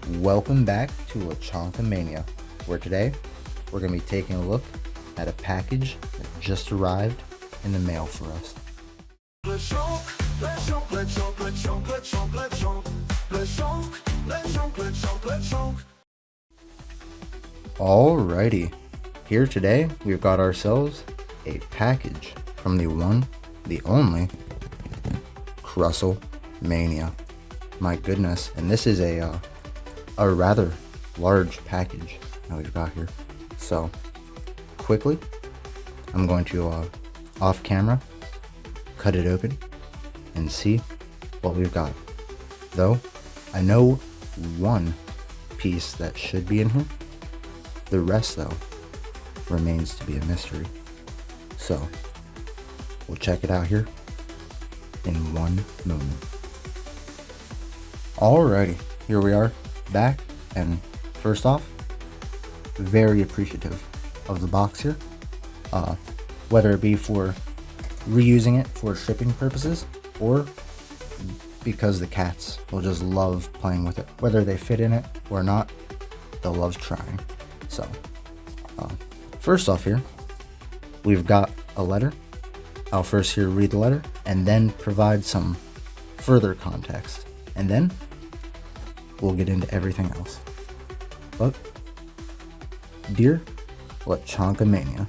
Welcome back to Lechonkamania, where today we're going to be taking a look at a package that just arrived in the mail for us. Lechonk, Lechonk, Lechonk, Lechonk, Lechonk, Lechonk, Lechonk, Lechonk, Lechonk, Lechonk. Alrighty, here today we've got ourselves a package from the one, the only, Crustlemania. My goodness, and this is a rather large package that we've got here. So, quickly, I'm going to, off camera, cut it open and see what we've got. Though, I know one piece that should be in here. The rest, though, remains to be a mystery. So, we'll check it out here in one moment. Alrighty, here we are, back, and first off, very appreciative of the box here. Whether it be for reusing it for shipping purposes, or because the cats will just love playing with it. Whether they fit in it or not, they'll love trying. So, first off here, we've got a letter. I'll first here read the letter, and then provide some further context. And then, we'll get into everything else. But, dear Lechonkamania,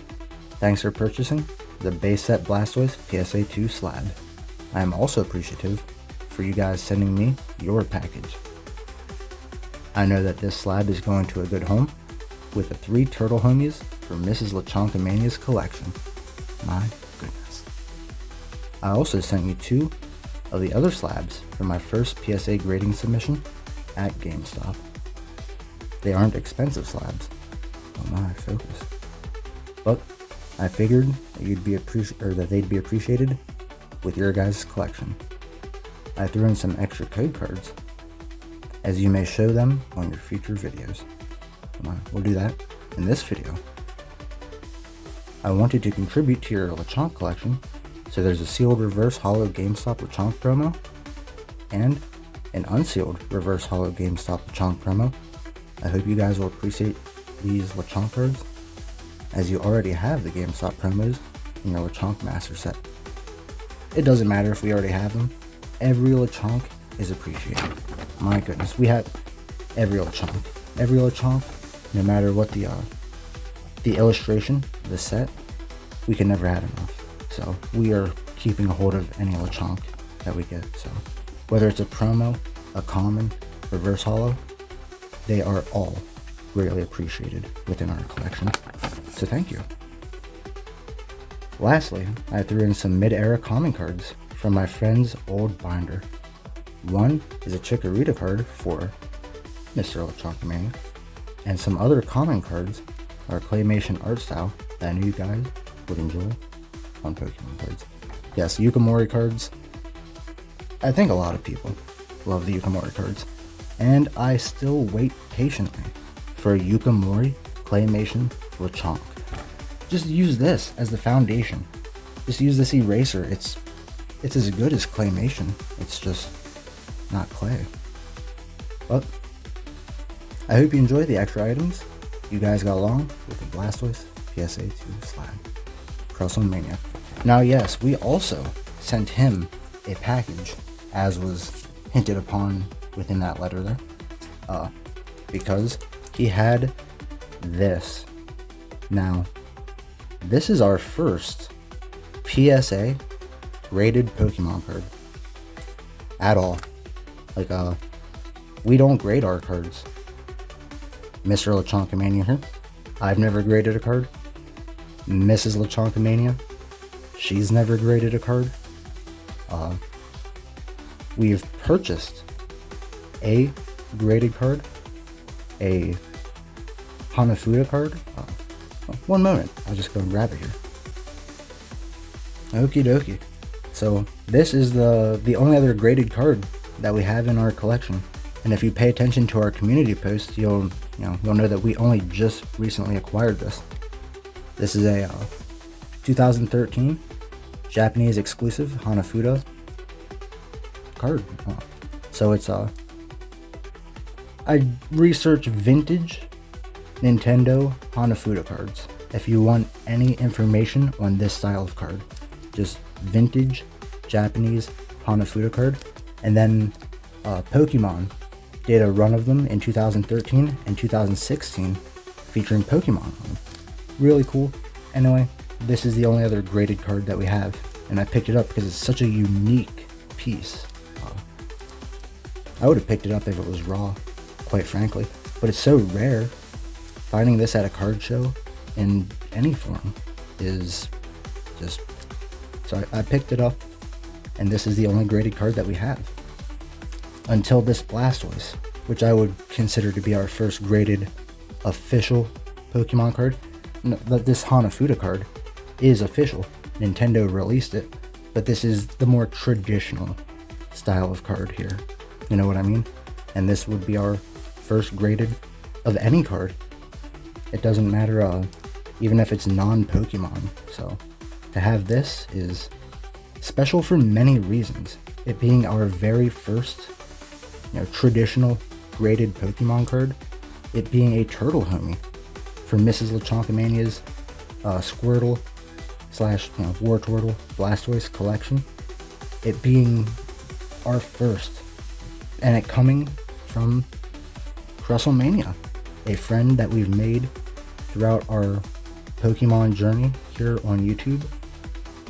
thanks for purchasing the base set Blastoise PSA 2 slab. I am also appreciative for you guys sending me your package. I know that this slab is going to a good home with the 3 turtle homies for Mrs. Lechonkamania's collection. My goodness. I also sent you 2 of the other slabs for my first PSA grading submission at GameStop. They aren't expensive slabs. Oh my, focus. But I figured that they'd be appreciated with your guys' collection. I threw in some extra code cards, as you may show them on your future videos. Come on, we'll do that in this video. I wanted to contribute to your Lechonk collection, so there's a sealed reverse holo GameStop Lechonk promo, and an unsealed reverse holo GameStop Lechonk promo. I hope you guys will appreciate these Lechonk cards, as you already have the GameStop promos in your Lechonk Master Set. It doesn't matter if we already have them. Every Lechonk is appreciated. My goodness, we have every Lechonk. Every Lechonk, no matter what the illustration, the set, we can never have enough. So we are keeping a hold of any Lechonk that we get. So whether it's a promo, a common, reverse holo, they are all greatly appreciated within our collection. So thank you. Lastly, I threw in some mid-era common cards from my friend's old binder. One is a Chikorita card for Mr. Lechonkamania, and some other common cards are claymation art style that I knew you guys would enjoy on Pokemon cards. Yes, Yukimori cards. I think a lot of people love the Yukimori cards, and I still wait patiently for a Yukimori claymation Lechonk. Just use this as the foundation. Just use this eraser. It's as good as claymation. It's just not clay. But I hope you enjoyed the extra items. You guys got along with the Blastoise PSA 2 slab. Crustlemania. Now yes, we also sent him a package, as was hinted upon within that letter there, because he had this. Now, this is our first PSA graded Pokemon card at all. Like, we don't grade our cards. Mr. Lechonkamania here. I've never graded a card. Mrs. Lechonkamania, she's never graded a card. We've purchased a graded card, a Hanafuda card. One moment, I'll just go and grab it here. Okie dokie. So this is the only other graded card that we have in our collection. And if you pay attention to our community posts, you'll know that we only just recently acquired this. This is a 2013 Japanese exclusive Hanafuda card. So it's I research vintage Nintendo Hanafuda cards. If you want any information on this style of card, just vintage Japanese Hanafuda card. And then Pokemon did a run of them in 2013 and 2016 featuring Pokemon on them. Really cool. Anyway, this is the only other graded card that we have, and I picked it up because it's such a unique piece. I would have picked it up if it was raw, quite frankly, but it's so rare. Finding this at a card show in any form is just... So I picked it up, and this is the only graded card that we have. Until this Blastoise, which I would consider to be our first graded official Pokemon card. No, this Hanafuda card is official. Nintendo released it, but this is the more traditional style of card here. You know what I mean? And this would be our first graded of any card. It doesn't matter, even if it's non-Pokemon. So to have this is special for many reasons. It being our very first, traditional graded Pokemon card. It being a turtle homie for Mrs. Lechonkamania's Squirtle / War Turtle Blastoise collection. It being our first, and it coming from Crustlemania, a friend that we've made throughout our Pokemon journey here on YouTube.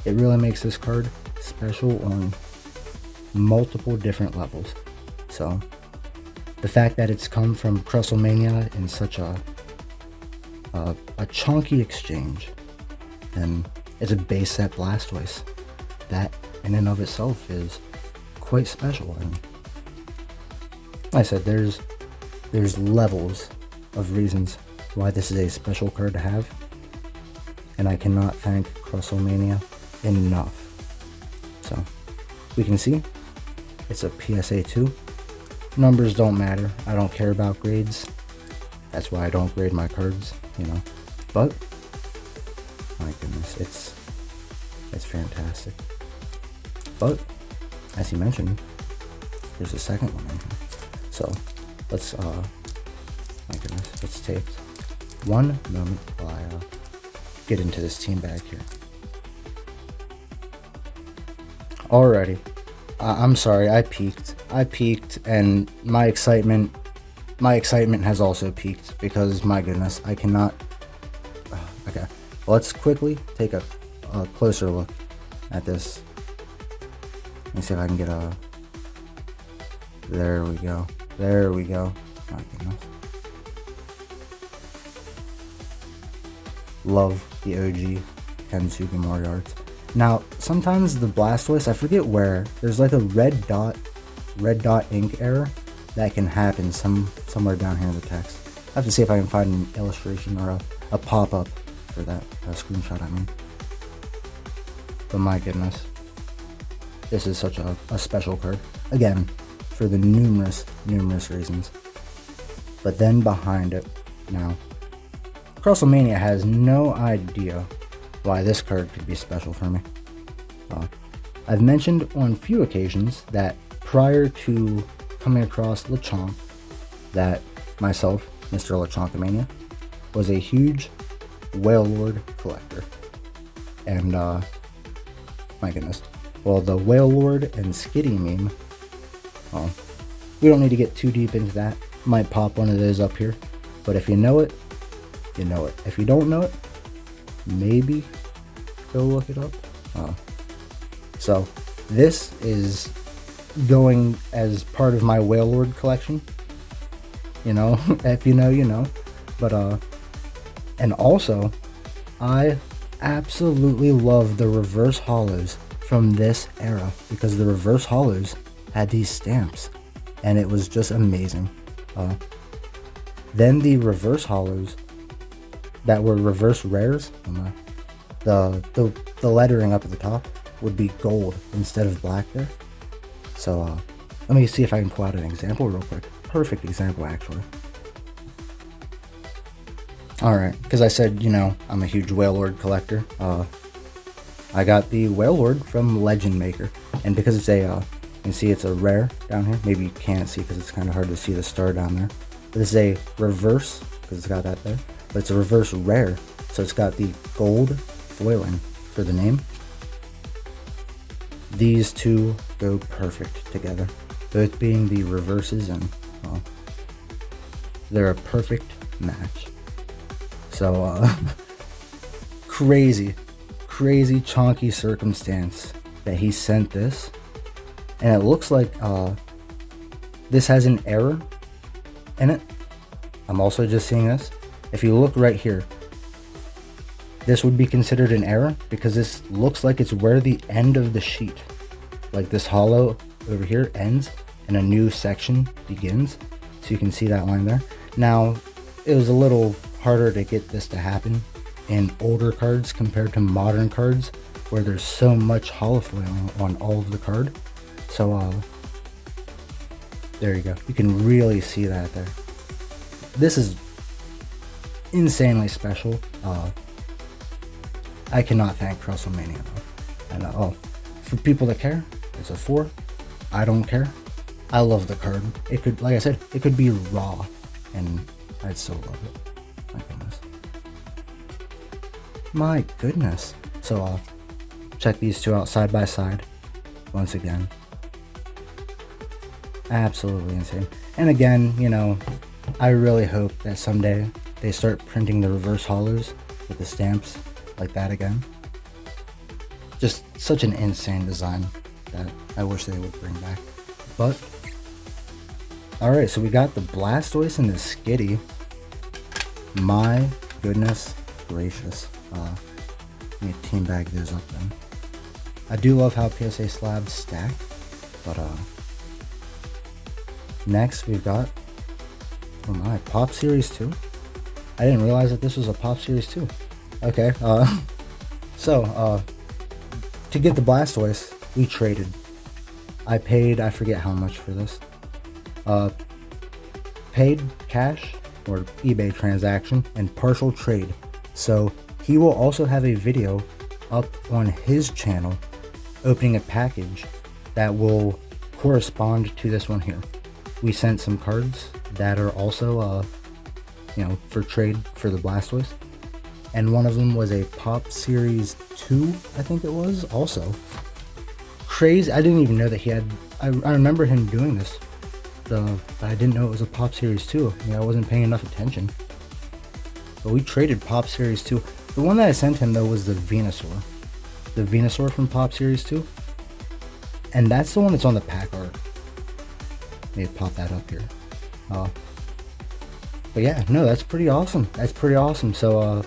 It really makes this card special on multiple different levels. So the fact that it's come from Crustlemania in such a chonky exchange, and it's a base set Blastoise, that in and of itself is quite special. And like I said, there's levels of reasons why this is a special card to have, and I cannot thank Crustlemania enough. So we can see it's a PSA 2. Numbers don't matter. I don't care about grades. That's why I don't grade my cards, But my goodness, it's fantastic. But as he mentioned, there's a second one in here. So let's my goodness, it's taped. One moment while I get into this team bag here. Alrighty. I'm sorry, I peaked, and my excitement has also peaked, because my goodness, I cannot... Okay, let's quickly take a closer look at this. Let me see if I can get a... There we go. My goodness. Love the OG Kensuke Mario Arts. Now, sometimes the Blastoise, I forget where, there's like a red dot ink error that can happen somewhere down here in the text. I have to see if I can find an illustration or a pop-up for that screenshot, I mean. But my goodness, this is such a special card. Again, for the numerous reasons. But then behind it, now, Crustlemania has no idea why this card could be special for me. I've mentioned on a few occasions that prior to coming across Lechonk, that myself, Mr. Lechonkamania, was a huge Wailord collector. And my goodness. Well, the Wailord and Skitty meme, well, we don't need to get too deep into that. Might pop one of those up here. But if you know it, you know it. If you don't know it, maybe go look it up. So this is going as part of my Wailord collection. If you know, you know. But and also, I absolutely love the reverse hollows from this era, because the reverse hollows had these stamps, and it was just amazing. Then the reverse hollows that were reverse rares, the lettering up at the top would be gold instead of black there. So let me see if I can pull out an example real quick. Perfect example, actually. Alright, because I said, I'm a huge Wailord collector. I got the Wailord from Legend Maker, and because it's a, you can see it's a rare down here. Maybe you can't see because it's kind of hard to see the star down there. This is a reverse, because it's got that there, but it's a reverse rare. So it's got the gold foiling for the name. These two go perfect together, both being the reverses, and well, they're a perfect match. So crazy chonky circumstance that he sent this, and it looks like this has an error in it. I'm also just seeing this. If you look right here, this would be considered an error because this looks like it's where the end of the sheet, like this hollow over here, ends and a new section begins. So you can see that line there. Now, it was a little harder to get this to happen in older cards compared to modern cards where there's so much hollow foiling on all of the card. So there you go. You can really see that there. This is insanely special. I cannot thank Crustlemania enough. And for people that care, it's a 4. I don't care. I love the card. It could, like I said, it could be raw, and I'd still love it. My goodness. My goodness. So check these two out side by side. Once again, absolutely insane. And again, you know, I really hope that someday they start printing the reverse hollows with the stamps like that again. Just such an insane design that I wish they would bring back. But alright, so we got the Blastoise and the Skitty. My goodness gracious. Let me team bag those up then. I do love how PSA slabs stack, but next we've got, oh my, Pop Series 2. I didn't realize that this was a Pop Series 2. Okay, so to get the Blastoise, we traded. I paid, I forget how much for this. Paid cash or eBay transaction and partial trade. So he will also have a video up on his channel opening a package that will correspond to this one here. We sent some cards that are also, you know, for trade for the Blastoise. And one of them was a Pop Series 2, I think it was, also. Crazy. I didn't even know that he had, I remember him doing this, but I didn't know it was a Pop Series 2. I wasn't paying enough attention. But we traded Pop Series 2. The one that I sent him, though, was the Venusaur. The Venusaur from Pop Series 2. And that's the one that's on the pack art. Maybe pop that up here. But yeah, no, that's pretty awesome. That's pretty awesome. So,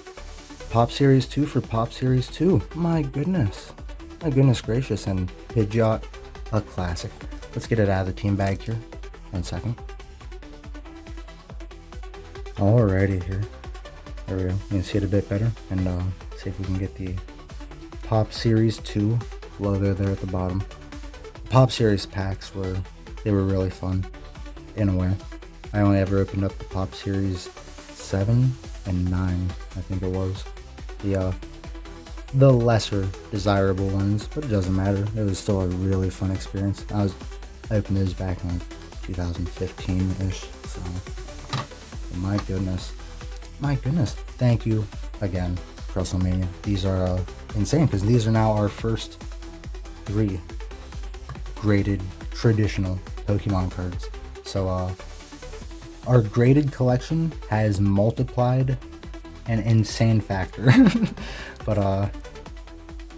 Pop Series 2 for Pop Series 2. My goodness. My goodness gracious. And Pidgeot, a classic. Let's get it out of the team bag here. 1 second. Alrighty here. There we go. You can see it a bit better. And see if we can get the Pop Series 2 logo there at the bottom. Pop Series packs were really fun in a way. I only ever opened up the Pop Series 7 and 9, I think it was. The lesser desirable ones, but it doesn't matter. It was still a really fun experience. I opened those back in like 2015-ish, so my goodness. Thank you again, Crustlemania. These are insane because these are now our first 3 graded traditional Pokemon cards. So our graded collection has multiplied an insane factor. But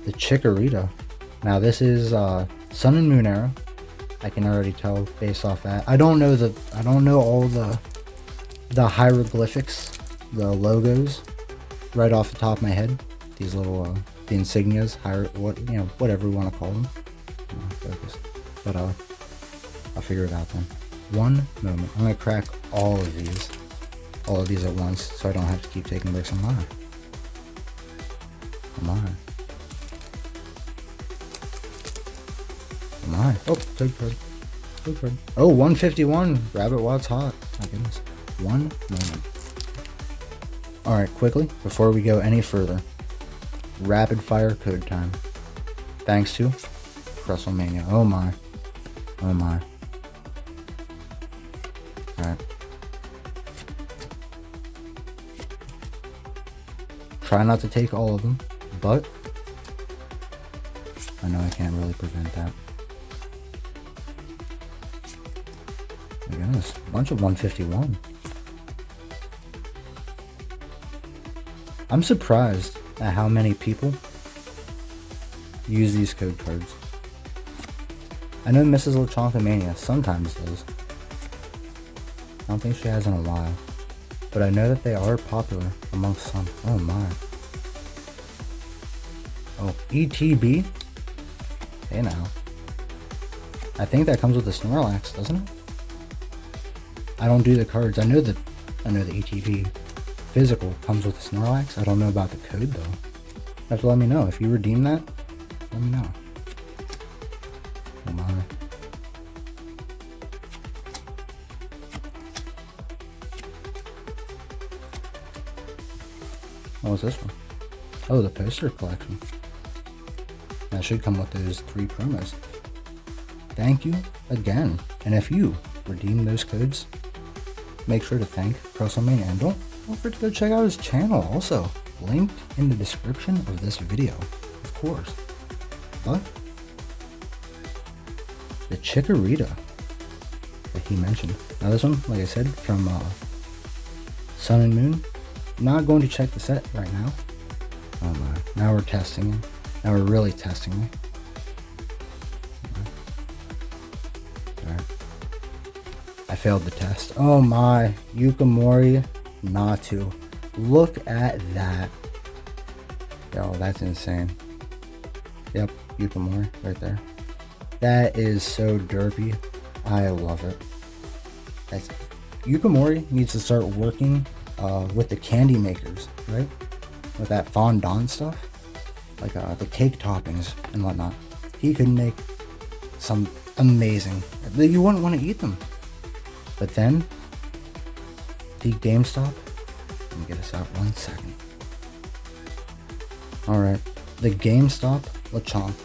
the Chikorita, now this is Sun and Moon era. I can already tell based off that. I don't know all the hieroglyphics, the logos right off the top of my head. These little the insignias, whatever we want to call them. Focus. But I'll figure it out then. One moment. I'm gonna crack all of these at once, so I don't have to keep taking breaks. Come on. Oh, third card. Oh, 151. Grab it while it's hot. My goodness. One moment. Alright, quickly, before we go any further, rapid fire code time. Thanks to Crustlemania. Oh my. Alright. Try not to take all of them, but I know I can't really prevent that. My goodness, a bunch of 151. I'm surprised at how many people use these code cards. I know Mrs. Lechonkamania sometimes does. I don't think she has in a while. But I know that they are popular amongst some. Oh my. Oh, ETB? Hey now. I think that comes with the Snorlax, doesn't it? I don't do the cards. I know the ETB physical comes with the Snorlax. I don't know about the code though. You have to let me know. If you redeem that, let me know. Oh my. What was this one? Oh, the poster collection. That should come with those 3 promos. Thank you again. And if you redeem those codes, make sure to thank Crustlemania. And don't forget to go check out his channel also. Linked in the description of this video, of course. But the Chikorita that he mentioned. Now this one, like I said, from Sun and Moon. Not going to check the set right now. Oh my. Now we're testing it. Now we're really testing it. Alright. I failed the test. Oh my. Yukamori Natu. Look at that. Yo, that's insane. Yep, Yukamori right there. That is so derpy. I love it. Yukamori needs to start working with the candy makers, right? With that fondant stuff, like the cake toppings and whatnot. He could make some amazing. You wouldn't want to eat them. But then, the GameStop. Let me get us out 1 second. All right, the GameStop Lechonk.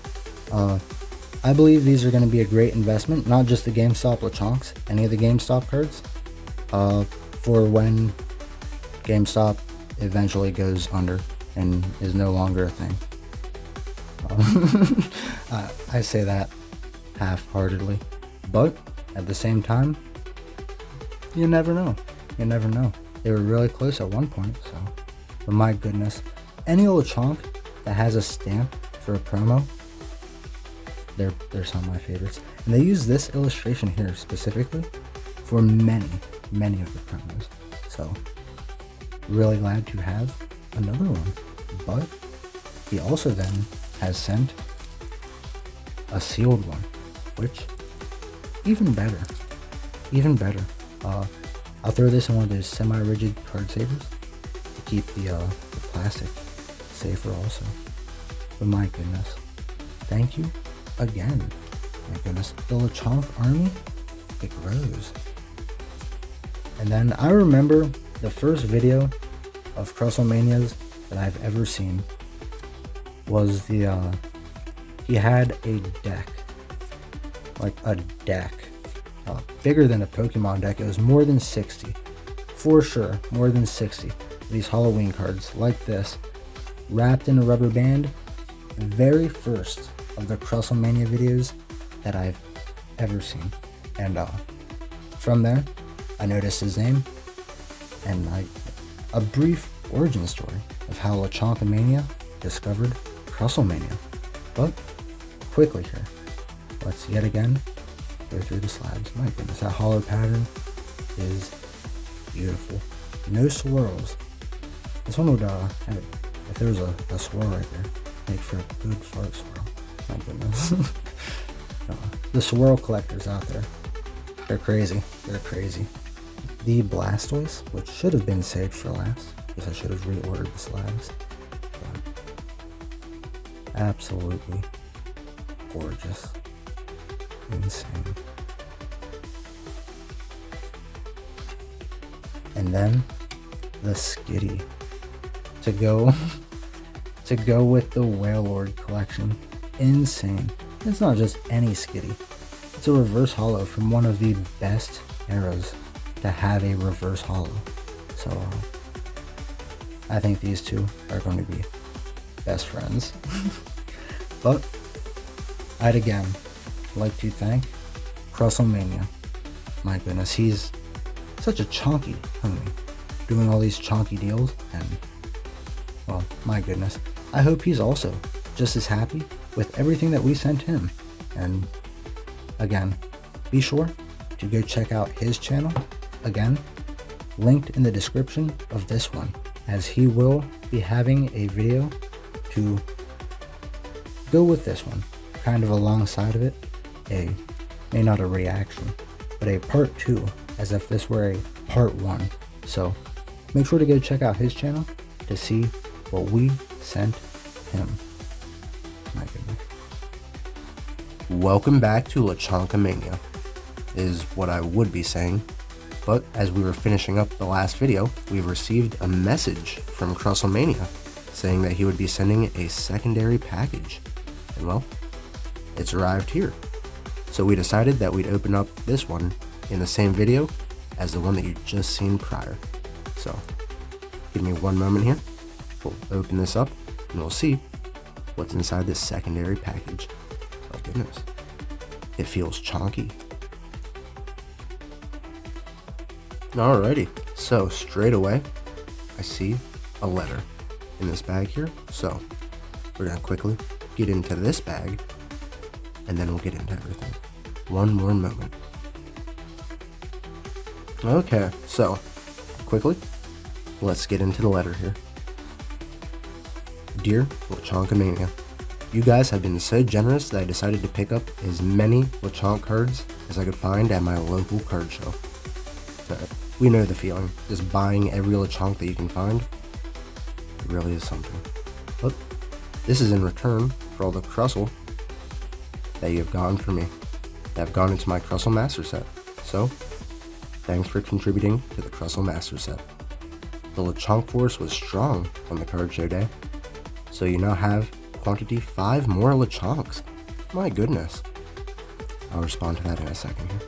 I believe these are going to be a great investment. Not just the GameStop Lechonks, any of the GameStop cards. For when GameStop eventually goes under and is no longer a thing. I say that half-heartedly, but at the same time, you never know. You never know. They were really close at one point, so. But my goodness, any Lechonk that has a stamp for a promo, they're some of my favorites. And they use this illustration here specifically for many of the promos. So really glad to have another one. But he also then has sent a sealed one, which even better. I'll throw this in one of those semi-rigid card savers to keep the plastic safer also. But my goodness, thank you again. My goodness, the Lechonk army, it grows. And then I remember the first video of Crustlemania's that I've ever seen was the he had a deck, like a deck, bigger than a Pokemon deck. It was more than 60, for sure, more than 60. These Halloween cards like this, wrapped in a rubber band. Very first of the Crustlemania videos that I've ever seen, and from there I noticed his name and a brief origin story of how Lechonkamania discovered Crustlemania. But quickly here, let's yet again go through the slabs. My goodness, that hollow pattern is beautiful. No swirls. This one would have, if there was a swirl right there, make for a good fart swirl. My goodness. The swirl collectors out there, they're crazy. They're crazy. The Blastoise, which should have been saved for last, because I should have reordered the slabs. But absolutely gorgeous. Insane. And then the Skitty to go with the Wailord collection. Insane. It's not just any Skitty. It's a reverse holo from one of the best eras to have a reverse holo. So I think these two are going to be best friends. But I'd again like to thank Crustlemania. My goodness, he's such a chonky homie, doing all these chonky deals, and well, my goodness, I hope he's also just as happy with everything that we sent him. And again, be sure to go check out his channel, again, linked in the description of this one, as he will be having a video to go with this one, kind of alongside of it, maybe not a reaction, but a part 2, as if this were a part 1. So make sure to go check out his channel to see what we sent him. My goodness. Welcome back to Lechonkamania, is what I would be saying, but as we were finishing up the last video, we received a message from Crustlemania saying that he would be sending a secondary package, and well, it's arrived here. So we decided that we'd open up this one in the same video as the one that you just seen prior. So give me one moment here, we'll open this up and we'll see what's inside this secondary package. Oh goodness, it feels chonky. Alrighty, so straight away I see a letter in this bag here, so we're gonna quickly get into this bag and then we'll get into everything. One more moment. Okay, so quickly let's get into the letter here. Dear Lechonkamania, you guys have been so generous that I decided to pick up as many Lechonk cards as I could find at my local card show. We know the feeling, just buying every Lechonk that you can find. It really is something. But this is in return for all the Crustle that you have gotten for me, that have gone into my Crustle Master set. So, thanks for contributing to the Crustle Master set. The Lechonk force was strong on the card show day, so you now have quantity 5 more Lechonks. My goodness. I'll respond to that in a second here.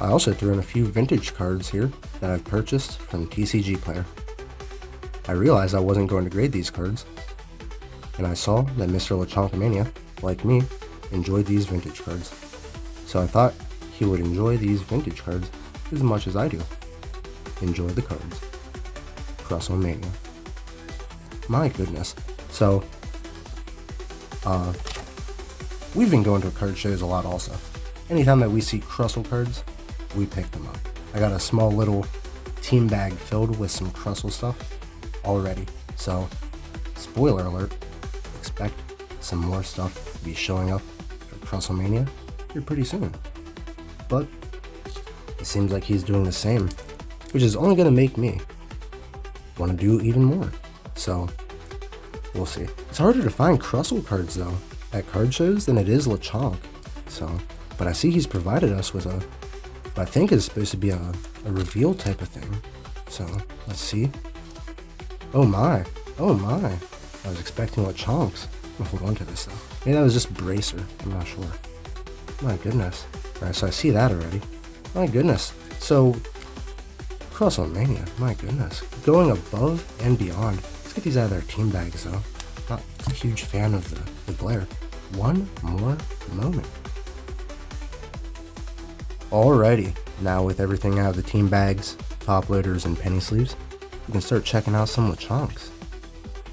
I also threw in a few vintage cards here that I've purchased from TCG Player. I realized I wasn't going to grade these cards, and I saw that Mr. Lechonkamania, like me, enjoyed these vintage cards. So I thought he would enjoy these vintage cards as much as I do. Enjoy the cards. Crustlemania. My goodness. So, we've been going to card shows a lot also. Anytime that we see Crustle cards, we pick them up. I got a small little team bag filled with some Crustle stuff already. So, spoiler alert, expect some more stuff to be showing up for Crustlemania here pretty soon. But it seems like he's doing the same, which is only going to make me want to do even more. So, we'll see. It's harder to find Crustle cards though at card shows than it is Lechonk. So, but I see he's provided us with what I think is supposed to be a reveal type of thing. So, let's see. Oh my. Oh my. I was expecting Lechonks. I'll hold on to this though. Maybe that was just Bracer. I'm not sure. My goodness. Alright, so I see that already. My goodness. So, Crustlemania. My goodness. Going above and beyond. Let's get these out of their team bags though. Not a huge fan of the glare. One more moment. Alrighty, now with everything out of the team bags, top loaders, and penny sleeves, we can start checking out some Lechonks.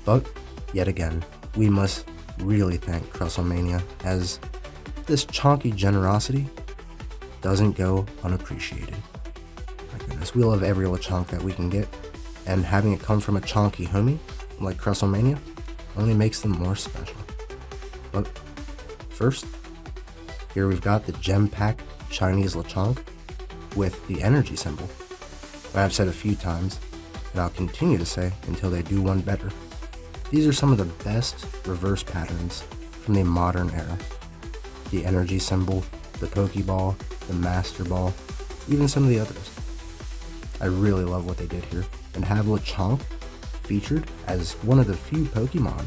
But, yet again, we must really thank Crustlemania, as this chonky generosity doesn't go unappreciated. My goodness, we love every Lechonk that we can get, and having it come from a chonky homie like Crustlemania only makes them more special. But first, here we've got the Gem Pack Chinese Lechonk with the energy symbol. I've said a few times, and I'll continue to say until they do one better. These are some of the best reverse patterns from the modern era. The energy symbol, the Pokeball, the Master Ball, even some of the others. I really love what they did here, and have Lechonk featured as one of the few Pokemon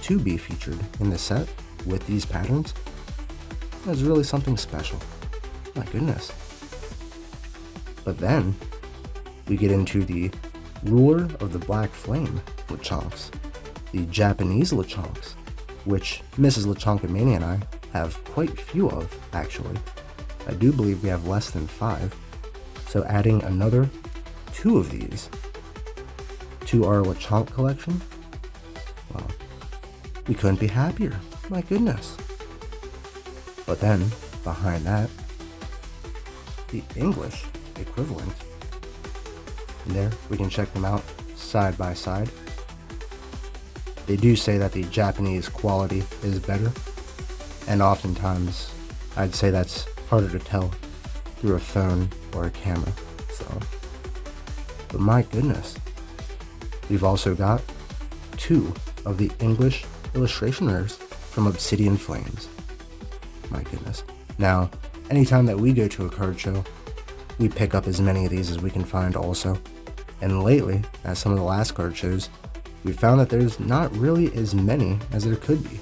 to be featured in the set with these patterns. That's really something special. My goodness. But then we get into the Ruler of the Black Flame Lechonks, the Japanese Lechonks, which Mrs. Lechonkamania and I have quite a few of, actually. I do believe we have less than 5, so adding another 2 of these to our Lechonk collection, well, we couldn't be happier, my goodness. But then, behind that, the English equivalent. And there, we can check them out side by side. They do say that the Japanese quality is better, and oftentimes I'd say that's harder to tell through a phone or a camera. But my goodness, we've also got 2 of the English illustration rares from Obsidian Flames. My goodness. Now, anytime that we go to a card show, we pick up as many of these as we can find also. And lately, at some of the last card shows, we found that there's not really as many as there could be.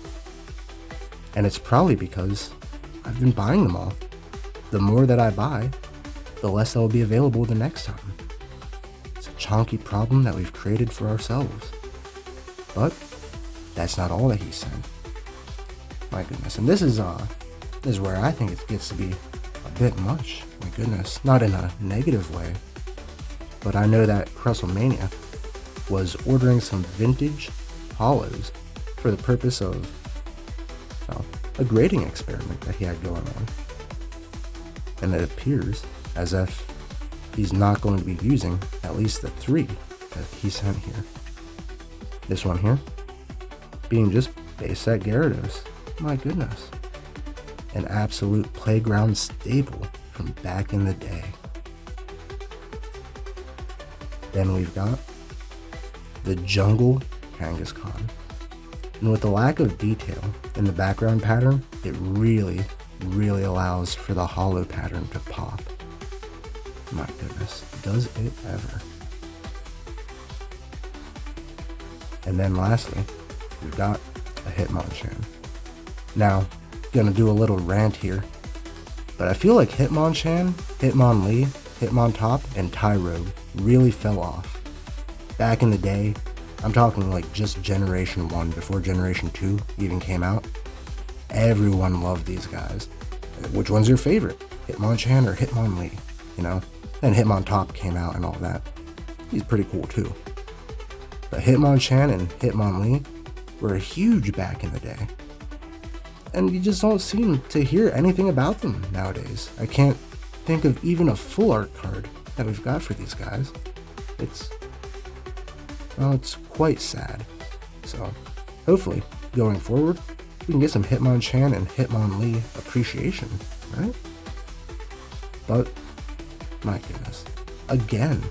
And it's probably because I've been buying them all. The more that I buy, the less that will be available the next time. It's a chonky problem that we've created for ourselves. But that's not all that he said. My goodness. And this is where I think it gets to be a bit much. My goodness. Not in a negative way. But I know that Crustlemania was ordering some vintage hollows for the purpose of, well, a grading experiment that he had going on. And it appears as if he's not going to be using at least the 3 that he sent here. This one here being just base set Gyarados. My goodness. An absolute playground staple from back in the day. Then we've got the Jungle Kangaskhan. And with the lack of detail in the background pattern, it really allows for the hollow pattern to pop. My goodness, does it ever. And then lastly, we've got a Hitmonchan. Now, gonna do a little rant here, but I feel like Hitmonchan, Hitmonlee, Hitmontop, and Tyrogue really fell off. Back in the day, I'm talking like just Generation 1 before Generation 2 even came out. Everyone loved these guys. Which one's your favorite? Hitmonchan or Hitmonlee? You know? Then Hitmontop came out and all that. He's pretty cool too. But Hitmonchan and Hitmonlee were huge back in the day. And you just don't seem to hear anything about them nowadays. I can't think of even a full art card that we've got for these guys. It's quite sad. So, hopefully, going forward, we can get some Hitmonchan and Hitmonlee appreciation, right? But, my goodness. Again,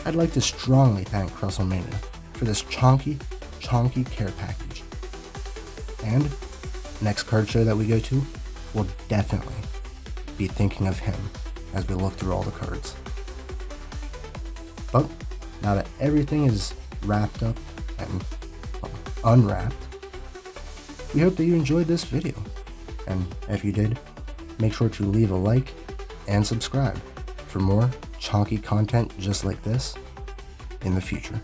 I'd like to strongly thank Crustlemania for this chonky care package. And, next card show that we go to, we'll definitely be thinking of him as we look through all the cards. But, now that everything is wrapped up and unwrapped, we hope that you enjoyed this video. And if you did, make sure to leave a like and subscribe for more chonky content just like this in the future.